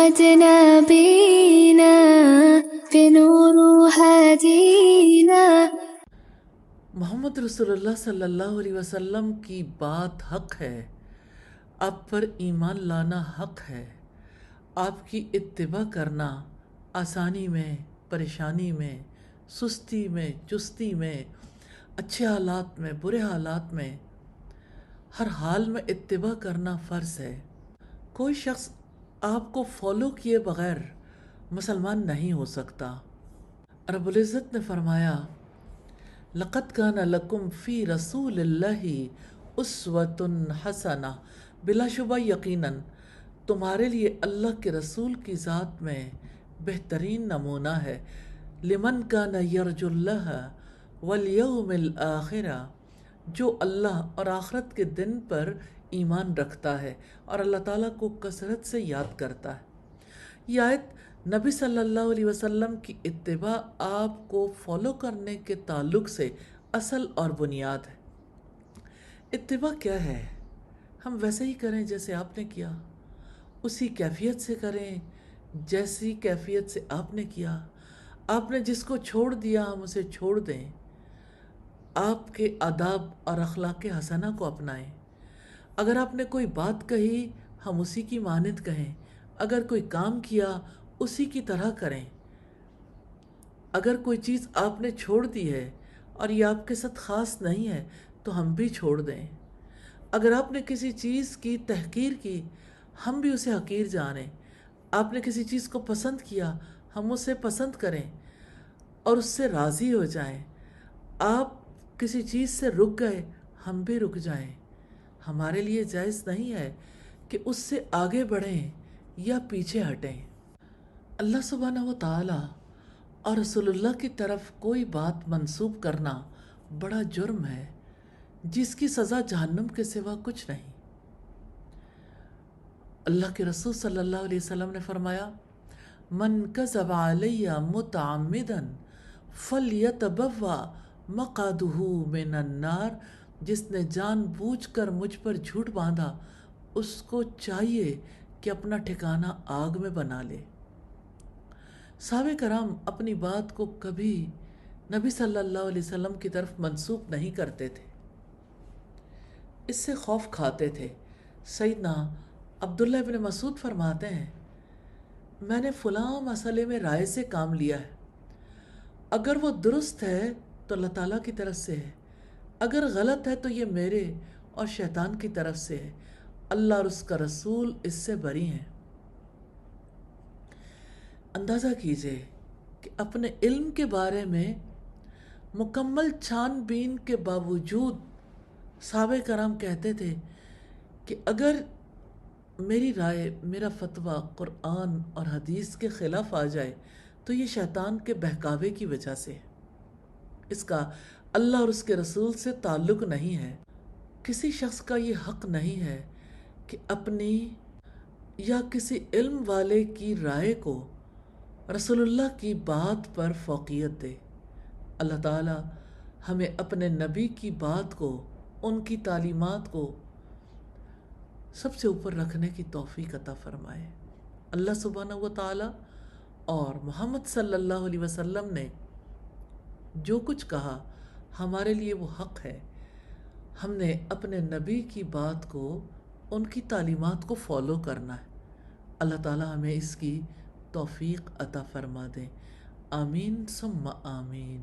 محمد نبینا بنور ہدینا۔ محمد رسول اللہ صلی اللہ علیہ وسلم کی بات حق ہے، آپ پر ایمان لانا حق ہے، آپ کی اتباع کرنا آسانی میں، پریشانی میں، سستی میں، چستی میں، اچھے حالات میں، برے حالات میں، ہر حال میں اتباع کرنا فرض ہے۔ کوئی شخص آپ کو فالو کیے بغیر مسلمان نہیں ہو سکتا۔ رب العزت نے فرمایا لَقَدْ كَانَ لَكُمْ فِي رَسُولِ اللَّهِ أُسْوَةٌ حَسَنَةٌ، بلا شبہ یقیناً تمہارے لیے اللہ کے رسول کی ذات میں بہترین نمونہ ہے۔ لِمَنْ كَانَ يَرْجُو اللَّهَ وَالْيَوْمِ الْآخِرَ، جو اللہ اور آخرت کے دن پر ایمان رکھتا ہے اور اللہ تعالیٰ کو کثرت سے یاد کرتا ہے۔ یہ آیت نبی صلی اللہ علیہ وسلم کی اتباع آپ کو فالو کرنے کے تعلق سے اصل اور بنیاد ہے۔ اتباع کیا ہے؟ ہم ویسے ہی کریں جیسے آپ نے کیا، اسی کیفیت سے کریں جیسی کیفیت سے آپ نے کیا۔ آپ نے جس کو چھوڑ دیا ہم اسے چھوڑ دیں، آپ کے آداب اور اخلاق حسنہ کو اپنائیں۔ اگر آپ نے کوئی بات کہی ہم اسی کی مانند کہیں، اگر کوئی کام کیا اسی کی طرح کریں۔ اگر کوئی چیز آپ نے چھوڑ دی ہے اور یہ آپ کے ساتھ خاص نہیں ہے تو ہم بھی چھوڑ دیں۔ اگر آپ نے کسی چیز کی تحقیر کی ہم بھی اسے حقیر جانیں۔ آپ نے کسی چیز کو پسند کیا ہم اسے پسند کریں اور اس سے راضی ہو جائیں۔ آپ کسی چیز سے رک گئے ہم بھی رک جائیں۔ ہمارے لیے جائز نہیں ہے کہ اس سے آگے بڑھیں یا پیچھے ہٹیں۔ اللہ سبحانہ و تعالی اور رسول اللہ کی طرف کوئی بات منسوب کرنا بڑا جرم ہے، جس کی سزا جہنم کے سوا کچھ نہیں۔ اللہ کے رسول صلی اللہ علیہ وسلم نے فرمایا من کذب علی متعمدا فلیتبوأ مقعدہ من النار، جس نے جان بوجھ کر مجھ پر جھوٹ باندھا اس کو چاہیے کہ اپنا ٹھکانہ آگ میں بنا لے۔ صحابہ کرام اپنی بات کو کبھی نبی صلی اللہ علیہ وسلم کی طرف منسوب نہیں کرتے تھے، اس سے خوف کھاتے تھے۔ سیدنا عبداللہ ابن مسعود فرماتے ہیں میں نے فلاں مسئلے میں رائے سے کام لیا ہے، اگر وہ درست ہے تو اللہ تعالیٰ کی طرف سے ہے، اگر غلط ہے تو یہ میرے اور شیطان کی طرف سے ہے، اللہ اور اس کا رسول اس سے بری ہیں۔ اندازہ کیجئے کہ اپنے علم کے بارے میں مکمل چھان بین کے باوجود صحابہ کرام کہتے تھے کہ اگر میری رائے، میرا فتویٰ قرآن اور حدیث کے خلاف آ جائے تو یہ شیطان کے بہکاوے کی وجہ سے ہے، اس کا اللہ اور اس کے رسول سے تعلق نہیں ہے۔ کسی شخص کا یہ حق نہیں ہے کہ اپنی یا کسی علم والے کی رائے کو رسول اللہ کی بات پر فوقیت دے۔ اللہ تعالی ہمیں اپنے نبی کی بات کو، ان کی تعلیمات کو سب سے اوپر رکھنے کی توفیق عطا فرمائے۔ اللہ سبحانہ و تعالی اور محمد صلی اللہ علیہ وسلم نے جو کچھ کہا ہمارے لیے وہ حق ہے۔ ہم نے اپنے نبی کی بات کو، ان کی تعلیمات کو فالو کرنا ہے۔ اللہ تعالی ہمیں اس کی توفیق عطا فرما دے۔ آمین ثم آمین۔